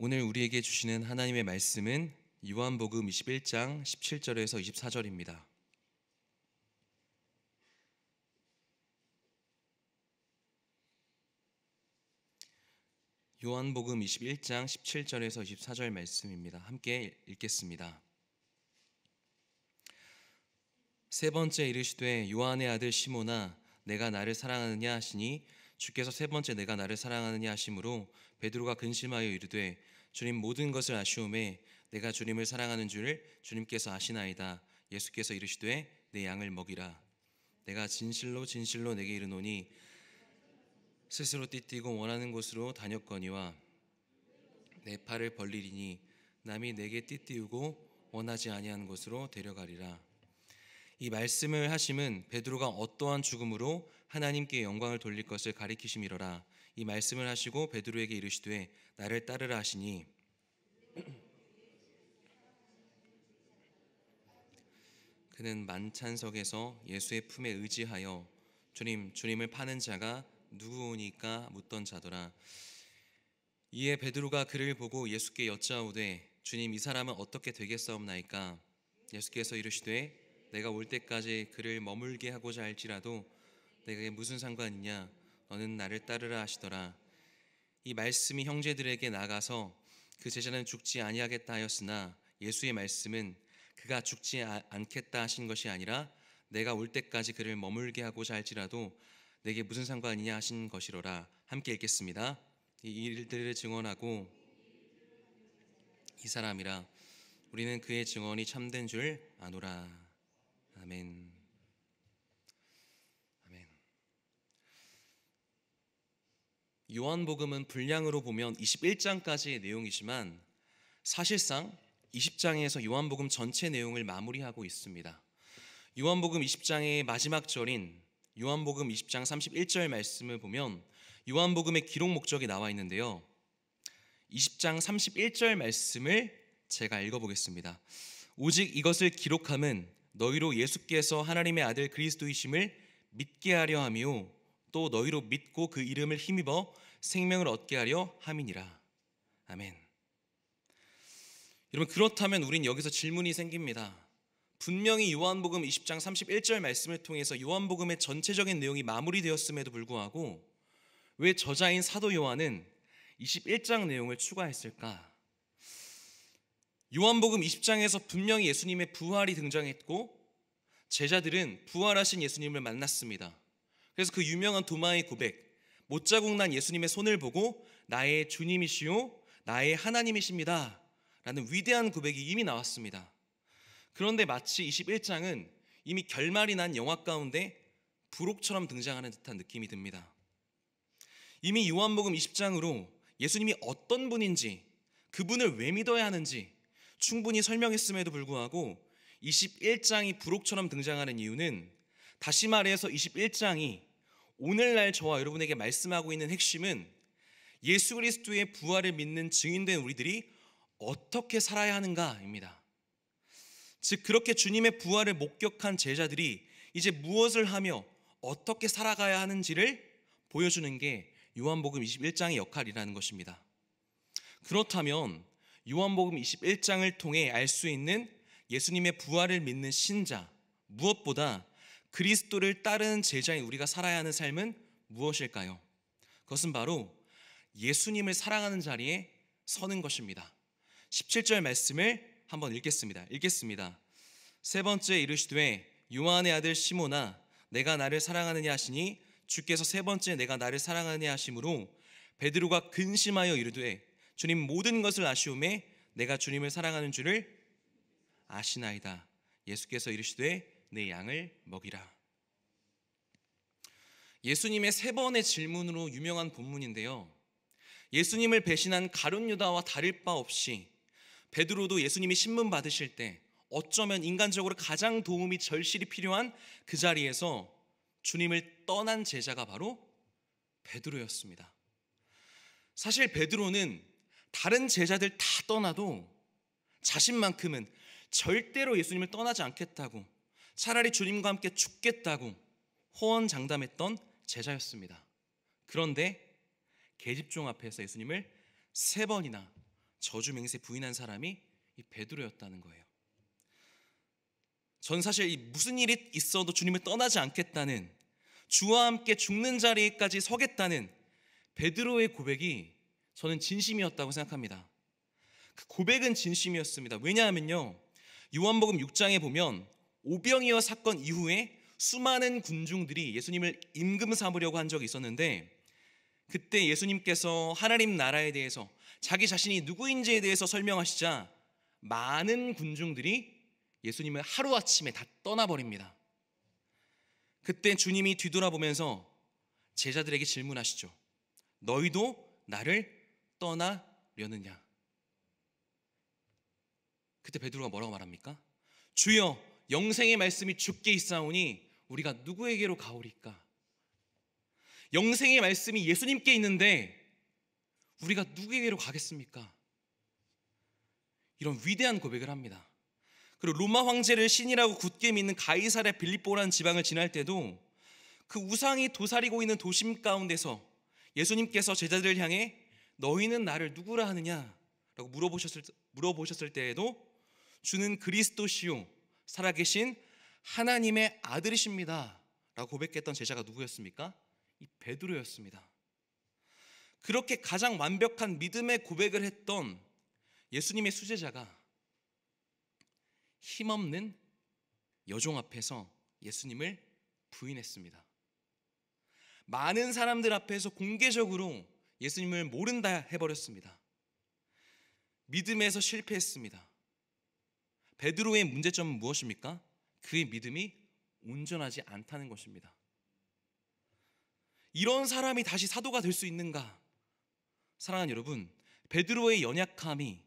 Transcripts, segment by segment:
오늘 우리에게 주시는 하나님의 말씀은 요한복음 21장 17절에서 24절입니다. 요한복음 21장 17절에서 24절 말씀입니다. 함께 읽겠습니다. 세 번째 이르시되 요한의 아들 시몬아 내가 나를 사랑하느냐 하시니 주께서 세 번째 내가 나를 사랑하느냐 하심으로 베드로가 근심하여 이르되 주님 모든 것을 아시오매 내가 주님을 사랑하는 줄을 주님께서 아시나이다. 예수께서 이르시되 내 양을 먹이라. 내가 진실로 진실로 내게 이르노니 스스로 띠띠고 원하는 곳으로 다녔거니와 내 팔을 벌리리니 남이 내게 띠띠우고 원하지 아니하는 곳으로 데려가리라. 이 말씀을 하심은 베드로가 어떠한 죽음으로 하나님께 영광을 돌릴 것을 가리키심이로라. 이 말씀을 하시고 베드로에게 이르시되 나를 따르라 하시니 그는 만찬석에서 예수의 품에 의지하여 주님을 파는 자가 누구오니까 묻던 자더라. 이에 베드로가 그를 보고 예수께 여짜오되 주님 이 사람은 어떻게 되겠사옵나이까? 예수께서 이르시되 내가 올 때까지 그를 머물게 하고자 할지라도 내게 무슨 상관이냐? 너는 나를 따르라 하시더라. 이 말씀이 형제들에게 나가서 그 제자는 죽지 아니하겠다 하였으나 예수의 말씀은 그가 죽지 않겠다 하신 것이 아니라 내가 올 때까지 그를 머물게 하고자 할지라도 내게 무슨 상관이냐 하신 것이로라. 함께 읽겠습니다. 이 일들을 증언하고 이 사람이라 우리는 그의 증언이 참된 줄 아노라. 아멘. 아멘. 요한복음은 분량으로 보면 21장까지의 내용이지만 사실상 20장에서 요한복음 전체 내용을 마무리하고 있습니다. 요한복음 20장의 마지막 절인 요한복음 20장 31절 말씀을 보면 요한복음의 기록 목적이 나와 있는데요. 20장 31절 말씀을 제가 읽어보겠습니다. 오직 이것을 기록함은 너희로 예수께서 하나님의 아들 그리스도이심을 믿게 하려 하며 또 너희로 믿고 그 이름을 힘입어 생명을 얻게 하려 함이니라. 아멘. 여러분, 그렇다면 우린 여기서 질문이 생깁니다. 분명히 요한복음 20장 31절 말씀을 통해서 요한복음의 전체적인 내용이 마무리되었음에도 불구하고 왜 저자인 사도 요한은 21장 내용을 추가했을까? 요한복음 20장에서 분명히 예수님의 부활이 등장했고 제자들은 부활하신 예수님을 만났습니다. 그래서 그 유명한 도마의 고백, 못 자국 난 예수님의 손을 보고 나의 주님이시요 나의 하나님이십니다 라는 위대한 고백이 이미 나왔습니다. 그런데 마치 21장은 이미 결말이 난 영화 가운데 부록처럼 등장하는 듯한 느낌이 듭니다. 이미 요한복음 20장으로 예수님이 어떤 분인지, 그분을 왜 믿어야 하는지 충분히 설명했음에도 불구하고 21장이 부록처럼 등장하는 이유는, 다시 말해서 21장이 오늘날 저와 여러분에게 말씀하고 있는 핵심은 예수 그리스도의 부활을 믿는 증인된 우리들이 어떻게 살아야 하는가입니다. 즉 그렇게 주님의 부활을 목격한 제자들이 이제 무엇을 하며 어떻게 살아가야 하는지를 보여주는 게 요한복음 21장의 역할이라는 것입니다. 그렇다면 요한복음 21장을 통해 알 수 있는 예수님의 부활을 믿는 신자, 무엇보다 그리스도를 따르는 제자인 우리가 살아야 하는 삶은 무엇일까요? 그것은 바로 예수님을 사랑하는 자리에 서는 것입니다. 17절 말씀을 한번 읽겠습니다. 세 번째 이르시되 요한의 아들 시몬아 내가 나를 사랑하느냐 하시니 주께서 세 번째 내가 나를 사랑하느냐 하심으로 베드로가 근심하여 이르되 주님 모든 것을 아시오매 내가 주님을 사랑하는 줄을 아시나이다. 예수께서 이르시되 내 양을 먹이라. 예수님의 세 번의 질문으로 유명한 본문인데요. 예수님을 배신한 가룟 유다와 다를 바 없이 베드로도 예수님이 신문 받으실 때 어쩌면 인간적으로 가장 도움이 절실히 필요한 그 자리에서 주님을 떠난 제자가 바로 베드로였습니다. 사실 베드로는 다른 제자들 다 떠나도 자신만큼은 절대로 예수님을 떠나지 않겠다고, 차라리 주님과 함께 죽겠다고 호언장담했던 제자였습니다. 그런데 계집종 앞에서 예수님을 세 번이나 저주 맹세 부인한 사람이 이 베드로였다는 거예요. 전 사실 무슨 일이 있어도 주님을 떠나지 않겠다는, 주와 함께 죽는 자리에까지 서겠다는 베드로의 고백이 저는 진심이었다고 생각합니다. 그 고백은 진심이었습니다. 왜냐하면요, 요한복음 6장에 보면 오병이어 사건 이후에 수많은 군중들이 예수님을 임금 삼으려고 한 적이 있었는데, 그때 예수님께서 하나님 나라에 대해서 자기 자신이 누구인지에 대해서 설명하시자 많은 군중들이 예수님을 하루아침에 다 떠나버립니다. 그때 주님이 뒤돌아보면서 제자들에게 질문하시죠. 너희도 나를 떠나려느냐? 그때 베드로가 뭐라고 말합니까? 주여, 영생의 말씀이 주께 있사오니 우리가 누구에게로 가오리까? 영생의 말씀이 예수님께 있는데 우리가 누구에게로 가겠습니까? 이런 위대한 고백을 합니다. 그리고 로마 황제를 신이라고 굳게 믿는 가이사랴 빌립보라는 지방을 지날 때도 그 우상이 도사리고 있는 도심 가운데서 예수님께서 제자들을 향해 너희는 나를 누구라 하느냐? 라고 물어보셨을 때에도 주는 그리스도시요 살아계신 하나님의 아들이십니다 라고 고백했던 제자가 누구였습니까? 이 베드로였습니다. 그렇게 가장 완벽한 믿음의 고백을 했던 예수님의 수제자가 힘없는 여종 앞에서 예수님을 부인했습니다. 많은 사람들 앞에서 공개적으로 예수님을 모른다 해버렸습니다. 믿음에서 실패했습니다. 베드로의 문제점은 무엇입니까? 그의 믿음이 온전하지 않다는 것입니다. 이런 사람이 다시 사도가 될 수 있는가? 사랑하는 여러분, 베드로의 연약함이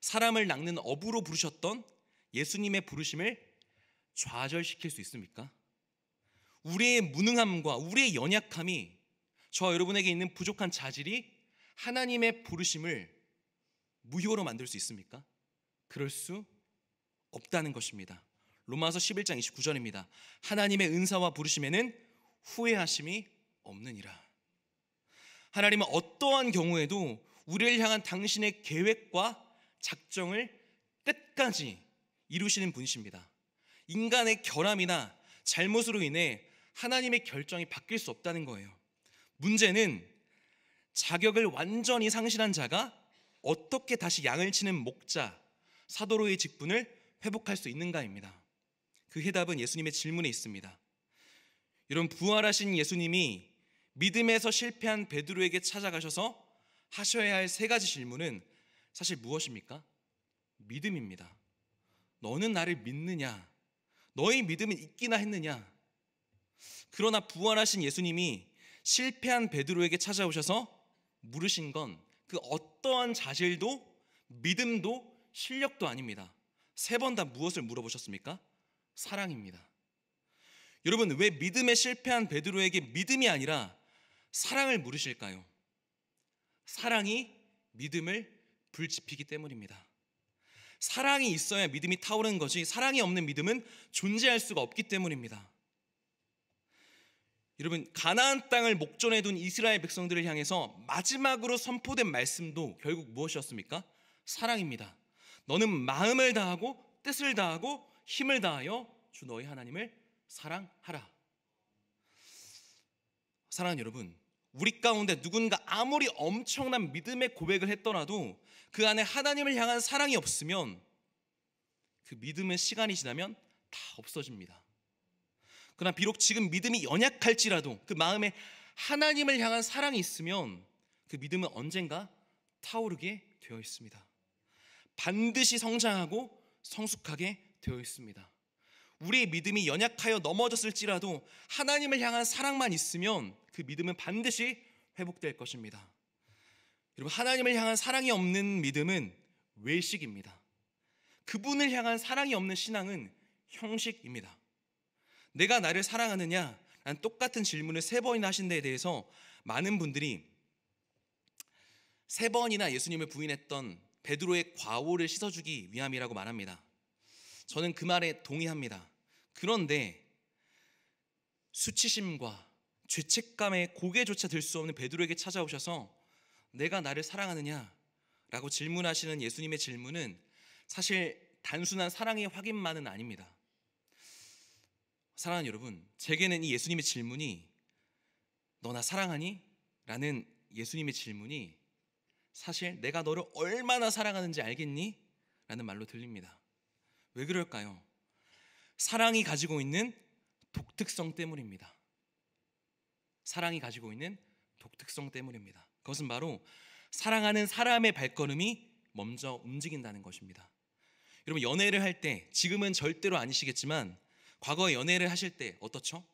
사람을 낚는 어부로 부르셨던 예수님의 부르심을 좌절시킬 수 있습니까? 우리의 무능함과 우리의 연약함이 저와 여러분에게 있는 부족한 자질이 하나님의 부르심을 무효로 만들 수 있습니까? 그럴 수 없다는 것입니다. 로마서 11장 29절입니다. 하나님의 은사와 부르심에는 후회하심이 없느니라. 하나님은 어떠한 경우에도 우리를 향한 당신의 계획과 작정을 끝까지 이루시는 분이십니다. 인간의 결함이나 잘못으로 인해 하나님의 결정이 바뀔 수 없다는 거예요. 문제는 자격을 완전히 상실한 자가 어떻게 다시 양을 치는 목자, 사도로의 직분을 회복할 수 있는가입니다. 그 해답은 예수님의 질문에 있습니다. 여러분, 부활하신 예수님이 믿음에서 실패한 베드로에게 찾아가셔서 하셔야 할 세 가지 질문은 사실 무엇입니까? 믿음입니다. 너는 나를 믿느냐? 너의 믿음은 있기나 했느냐? 그러나 부활하신 예수님이 실패한 베드로에게 찾아오셔서 물으신 건 그 어떠한 자질도 믿음도 실력도 아닙니다. 세 번 다 무엇을 물어보셨습니까? 사랑입니다. 여러분, 왜 믿음에 실패한 베드로에게 믿음이 아니라 사랑을 물으실까요? 사랑이 믿음을 불지피기 때문입니다. 사랑이 있어야 믿음이 타오르는 거지, 사랑이 없는 믿음은 존재할 수가 없기 때문입니다. 여러분, 가나안 땅을 목전에 둔 이스라엘 백성들을 향해서 마지막으로 선포된 말씀도 결국 무엇이었습니까? 사랑입니다. 너는 마음을 다하고 뜻을 다하고 힘을 다하여 주 너희 하나님을 사랑하라. 사랑하는 여러분, 우리 가운데 누군가 아무리 엄청난 믿음의 고백을 했더라도 그 안에 하나님을 향한 사랑이 없으면 그 믿음의 시간이 지나면 다 없어집니다. 그러나 비록 지금 믿음이 연약할지라도 그 마음에 하나님을 향한 사랑이 있으면 그 믿음은 언젠가 타오르게 되어 있습니다. 반드시 성장하고 성숙하게 되어 있습니다. 우리의 믿음이 연약하여 넘어졌을지라도 하나님을 향한 사랑만 있으면 그 믿음은 반드시 회복될 것입니다. 여러분, 하나님을 향한 사랑이 없는 믿음은 외식입니다. 그분을 향한 사랑이 없는 신앙은 형식입니다. 내가 나를 사랑하느냐? 라는 똑같은 질문을 3번이나 하신 데에 대해서 많은 분들이 3번이나 예수님을 부인했던 베드로의 과오를 씻어주기 위함이라고 말합니다. 저는 그 말에 동의합니다. 그런데 수치심과 죄책감에 고개조차 들 수 없는 베드로에게 찾아오셔서 내가 나를 사랑하느냐? 라고 질문하시는 예수님의 질문은 사실 단순한 사랑의 확인만은 아닙니다. 사랑하는 여러분, 제게는 이 예수님의 질문이 너 나 사랑하니? 라는 예수님의 질문이 사실 내가 너를 얼마나 사랑하는지 알겠니? 라는 말로 들립니다. 왜 그럴까요? 사랑이 가지고 있는 독특성 때문입니다. 사랑이 가지고 있는 독특성 때문입니다. 그것은 바로 사랑하는 사람의 발걸음이 먼저 움직인다는 것입니다. 여러분, 연애를 할 때, 지금은 절대로 아니시겠지만 과거에 연애를 하실 때 어떻죠?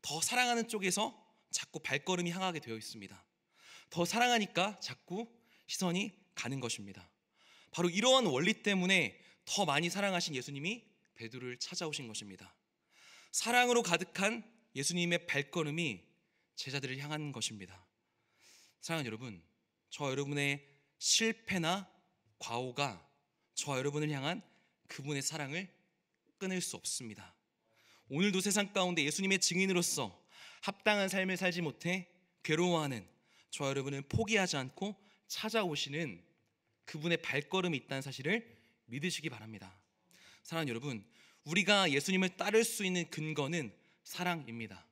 더 사랑하는 쪽에서 자꾸 발걸음이 향하게 되어 있습니다. 더 사랑하니까 자꾸 시선이 가는 것입니다. 바로 이러한 원리 때문에 더 많이 사랑하신 예수님이 베드로를 찾아오신 것입니다. 사랑으로 가득한 예수님의 발걸음이 제자들을 향한 것입니다. 사랑하는 여러분, 저와 여러분의 실패나 과오가 저와 여러분을 향한 그분의 사랑을 끊을 수 없습니다. 오늘도 세상 가운데 예수님의 증인으로서 합당한 삶을 살지 못해 괴로워하는 저와 여러분은 포기하지 않고 찾아오시는 그분의 발걸음이 있다는 사실을 믿으시기 바랍니다. 사랑하는 여러분, 우리가 예수님을 따를 수 있는 근거는 사랑입니다.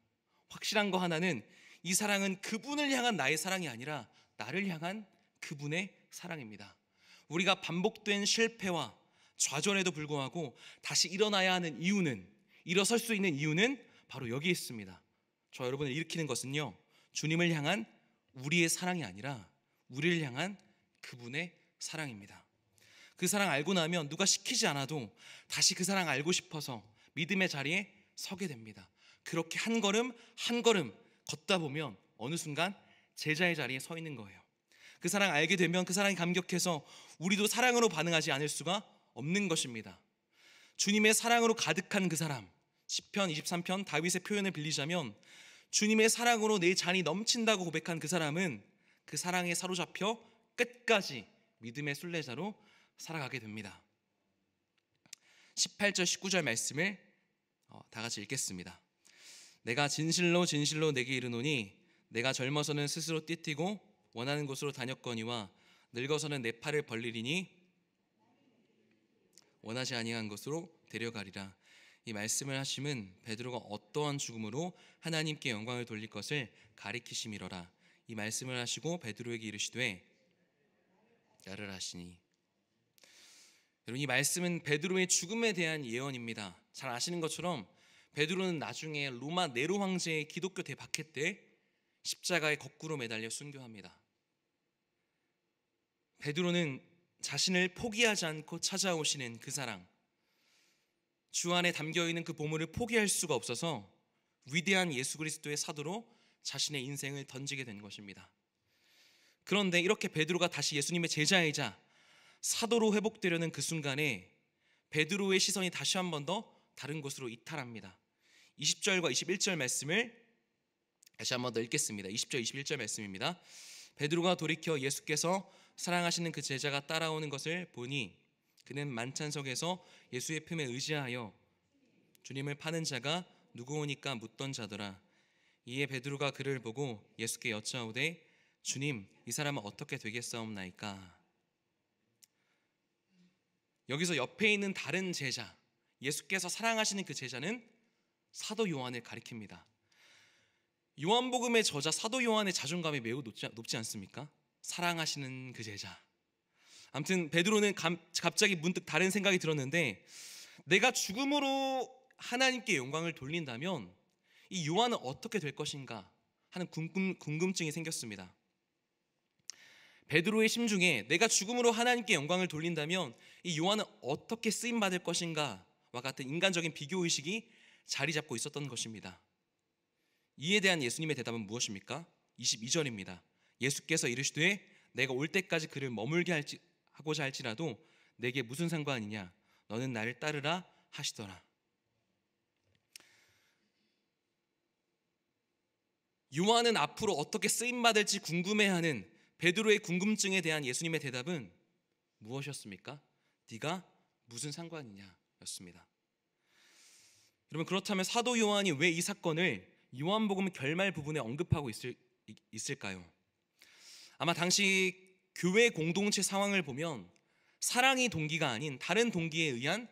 확실한 거 하나는 이 사랑은 그분을 향한 나의 사랑이 아니라 나를 향한 그분의 사랑입니다. 우리가 반복된 실패와 좌절에도 불구하고 다시 일어나야 하는 이유는, 일어설 수 있는 이유는 바로 여기에 있습니다. 저 여러분을 일으키는 것은요, 주님을 향한 우리의 사랑이 아니라 우리를 향한 그분의 사랑입니다. 그 사랑 알고 나면 누가 시키지 않아도 다시 그 사랑 알고 싶어서 믿음의 자리에 서게 됩니다. 그렇게 한 걸음 한 걸음 걷다 보면 어느 순간 제자의 자리에 서 있는 거예요. 그 사랑 알게 되면 그 사랑이 감격해서 우리도 사랑으로 반응하지 않을 수가 없는 것입니다. 주님의 사랑으로 가득한 그 사람, 시편 23편 다윗의 표현을 빌리자면 주님의 사랑으로 내 잔이 넘친다고 고백한 그 사람은 그 사랑에 사로잡혀 끝까지 믿음의 순례자로 살아가게 됩니다. 18절 19절 말씀을 다 같이 읽겠습니다. 내가 진실로 진실로 내게 이르노니 내가 젊어서는 스스로 띠뛰고 원하는 곳으로 다녔거니와 늙어서는 내 팔을 벌리리니 원하지 아니한 곳으로 데려가리라. 이 말씀을 하심은 베드로가 어떠한 죽음으로 하나님께 영광을 돌릴 것을 가리키심이로라. 이 말씀을 하시고 베드로에게 이르시되 나를 하시니. 여러분, 이 말씀은 베드로의 죽음에 대한 예언입니다. 잘 아시는 것처럼 베드로는 나중에 로마 네로 황제의 기독교 대박해 때 십자가에 거꾸로 매달려 순교합니다. 베드로는 자신을 포기하지 않고 찾아오시는 그 사랑, 주 안에 담겨있는 그 보물을 포기할 수가 없어서 위대한 예수 그리스도의 사도로 자신의 인생을 던지게 된 것입니다. 그런데 이렇게 베드로가 다시 예수님의 제자이자 사도로 회복되려는 그 순간에 베드로의 시선이 다시 한 번 더 다른 곳으로 이탈합니다. 20절과 21절 말씀을 다시 한 번 더 읽겠습니다. 20절 21절 말씀입니다. 베드로가 돌이켜 예수께서 사랑하시는 그 제자가 따라오는 것을 보니 그는 만찬석에서 예수의 품에 의지하여 주님을 파는 자가 누구오니까 묻던 자더라. 이에 베드로가 그를 보고 예수께 여짜오되 주님, 이 사람은 어떻게 되겠사옵나이까? 여기서 옆에 있는 다른 제자, 예수께서 사랑하시는 그 제자는 사도 요한을 가리킵니다. 요한복음의 저자 사도 요한의 자존감이 매우 높지 않습니까? 사랑하시는 그 제자. 아무튼 베드로는 갑자기 문득 다른 생각이 들었는데, 내가 죽음으로 하나님께 영광을 돌린다면 이 요한은 어떻게 될 것인가 하는 궁금증이 생겼습니다. 베드로의 심중에 내가 죽음으로 하나님께 영광을 돌린다면 이 요한은 어떻게 쓰임받을 것인가와 같은 인간적인 비교의식이 자리 잡고 있었던 것입니다. 이에 대한 예수님의 대답은 무엇입니까? 22절입니다. 예수께서 이르시되 내가 올 때까지 그를 머물게 하고자 할지라도 내게 무슨 상관이냐? 너는 나를 따르라 하시더라. 요한은 앞으로 어떻게 쓰임받을지 궁금해하는 베드로의 궁금증에 대한 예수님의 대답은 무엇이었습니까? 네가 무슨 상관이냐 였습니다. 여러분, 그렇다면 사도 요한이 왜 이 사건을 요한복음 결말 부분에 언급하고 있을까요? 아마 당시 교회 공동체 상황을 보면 사랑이 동기가 아닌 다른 동기에 의한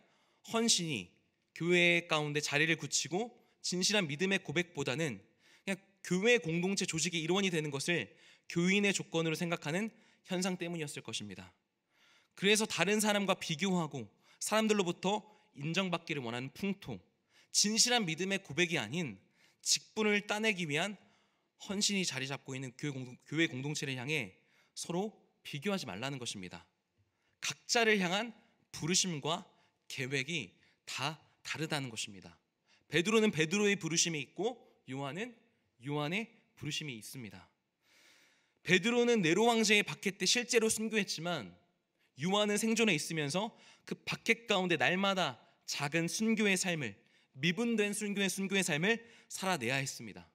헌신이 교회 가운데 자리를 굳히고 진실한 믿음의 고백보다는 그냥 교회 공동체 조직의 일원이 되는 것을 교인의 조건으로 생각하는 현상 때문이었을 것입니다. 그래서 다른 사람과 비교하고 사람들로부터 인정받기를 원하는 풍토, 진실한 믿음의 고백이 아닌 직분을 따내기 위한 헌신이 자리 잡고 있는 교회 공동체를 향해 서로 비교하지 말라는 것입니다. 각자를 향한 부르심과 계획이 다 다르다는 것입니다. 베드로는 베드로의 부르심이 있고 요한은 요한의 부르심이 있습니다. 베드로는 네로 황제의 박해 때 실제로 순교했지만 요한은 생존해 있으면서 그 박해 가운데 날마다 작은 순교의 삶을, 미분된 순교의 삶을 살아내야 했습니다.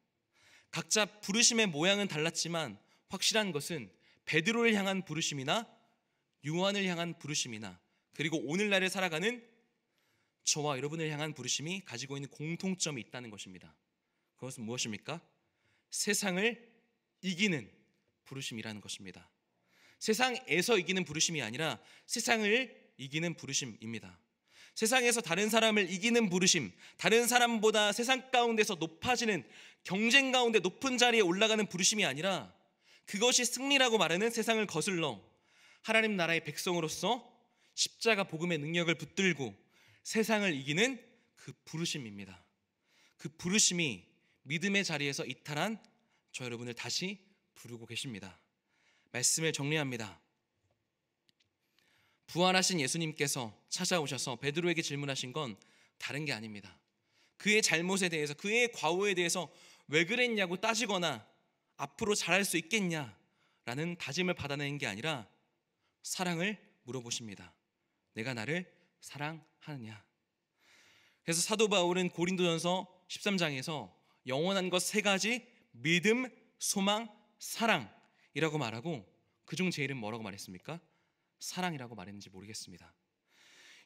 각자 부르심의 모양은 달랐지만 확실한 것은 베드로를 향한 부르심이나 요한을 향한 부르심이나 그리고 오늘날을 살아가는 저와 여러분을 향한 부르심이 가지고 있는 공통점이 있다는 것입니다. 그것은 무엇입니까? 세상을 이기는 부르심이라는 것입니다. 세상에서 이기는 부르심이 아니라 세상을 이기는 부르심입니다. 세상에서 다른 사람을 이기는 부르심, 다른 사람보다 세상 가운데서 높아지는, 경쟁 가운데 높은 자리에 올라가는 부르심이 아니라 그것이 승리라고 말하는 세상을 거슬러 하나님 나라의 백성으로서 십자가 복음의 능력을 붙들고 세상을 이기는 그 부르심입니다. 그 부르심이 믿음의 자리에서 이탈한 저 여러분을 다시 부르고 계십니다. 말씀을 정리합니다. 부활하신 예수님께서 찾아오셔서 베드로에게 질문하신 건 다른 게 아닙니다. 그의 잘못에 대해서, 그의 과오에 대해서 왜 그랬냐고 따지거나 앞으로 잘할 수 있겠냐라는 다짐을 받아내는 게 아니라 사랑을 물어보십니다. 내가 나를 사랑하느냐? 그래서 사도 바울은 고린도전서 13장에서 영원한 것 세 가지, 믿음, 소망, 사랑이라고 말하고 그중 제일은 뭐라고 말했습니까? 사랑이라고 말했는지 모르겠습니다.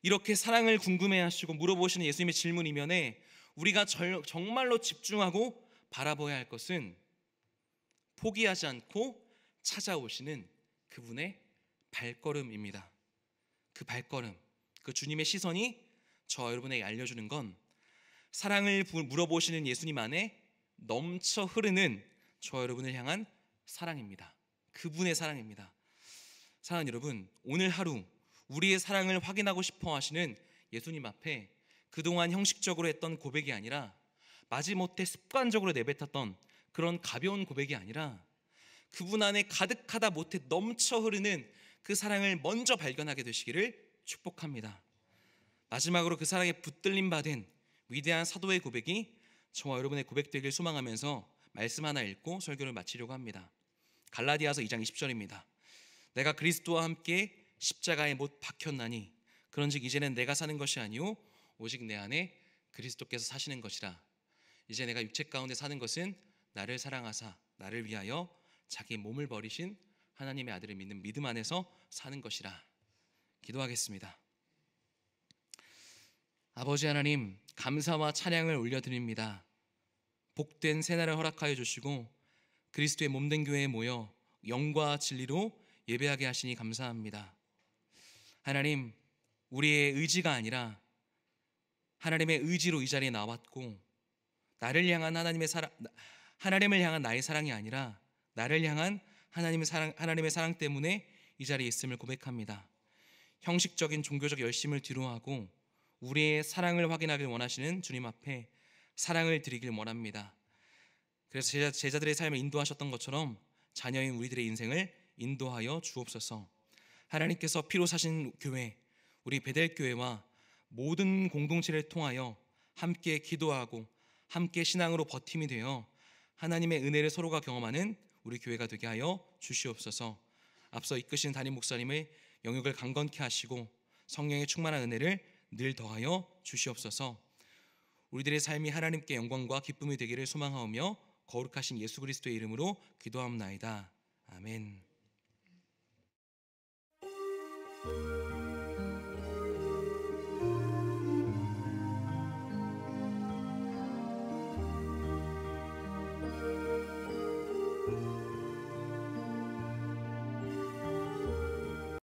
이렇게 사랑을 궁금해하시고 물어보시는 예수님의 질문 이면에 우리가 정말로 집중하고 바라봐야 할 것은 포기하지 않고 찾아오시는 그분의 발걸음입니다. 그 발걸음, 그 주님의 시선이 저 여러분에게 알려주는 건 사랑을 물어보시는 예수님 안에 넘쳐 흐르는 저 여러분을 향한 사랑입니다. 그분의 사랑입니다. 사랑하는 여러분, 오늘 하루 우리의 사랑을 확인하고 싶어 하시는 예수님 앞에 그동안 형식적으로 했던 고백이 아니라 마지못해 습관적으로 내뱉었던 그런 가벼운 고백이 아니라 그분 안에 가득하다 못해 넘쳐 흐르는 그 사랑을 먼저 발견하게 되시기를 축복합니다. 마지막으로 그 사랑에 붙들림 받은 위대한 사도의 고백이 저와 여러분의 고백되길 소망하면서 말씀 하나 읽고 설교를 마치려고 합니다. 갈라디아서 2장 20절입니다. 내가 그리스도와 함께 십자가에 못 박혔나니 그런즉 이제는 내가 사는 것이 아니요 오직 내 안에 그리스도께서 사시는 것이라. 이제 내가 육체 가운데 사는 것은 나를 사랑하사 나를 위하여 자기 몸을 버리신 하나님의 아들을 믿는 믿음 안에서 사는 것이라. 기도하겠습니다. 아버지 하나님, 감사와 찬양을 올려드립니다. 복된 새날을 허락하여 주시고 그리스도의 몸된 교회에 모여 영과 진리로 예배하게 하시니 감사합니다. 하나님, 우리의 의지가 아니라 하나님의 의지로 이 자리에 나왔고 나를 향한 하나님을 향한 나의 사랑이 아니라 나를 향한 하나님의 사랑 때문에 이 자리에 있음을 고백합니다. 형식적인 종교적 열심을 뒤로하고 우리의 사랑을 확인하길 원하시는 주님 앞에 사랑을 드리길 원합니다. 그래서 제자들의 삶을 인도하셨던 것처럼 자녀인 우리들의 인생을 인도하여 주옵소서. 하나님께서 피로 사신 교회, 우리 베델교회와 모든 공동체를 통하여 함께 기도하고 함께 신앙으로 버팀이 되어 하나님의 은혜를 서로가 경험하는 우리 교회가 되게 하여 주시옵소서. 앞서 이끄신 담임 목사님의 영역을 강건케 하시고 성령의 충만한 은혜를 늘 더하여 주시옵소서. 우리들의 삶이 하나님께 영광과 기쁨이 되기를 소망하오며 거룩하신 예수 그리스도의 이름으로 기도하옵나이다. 아멘.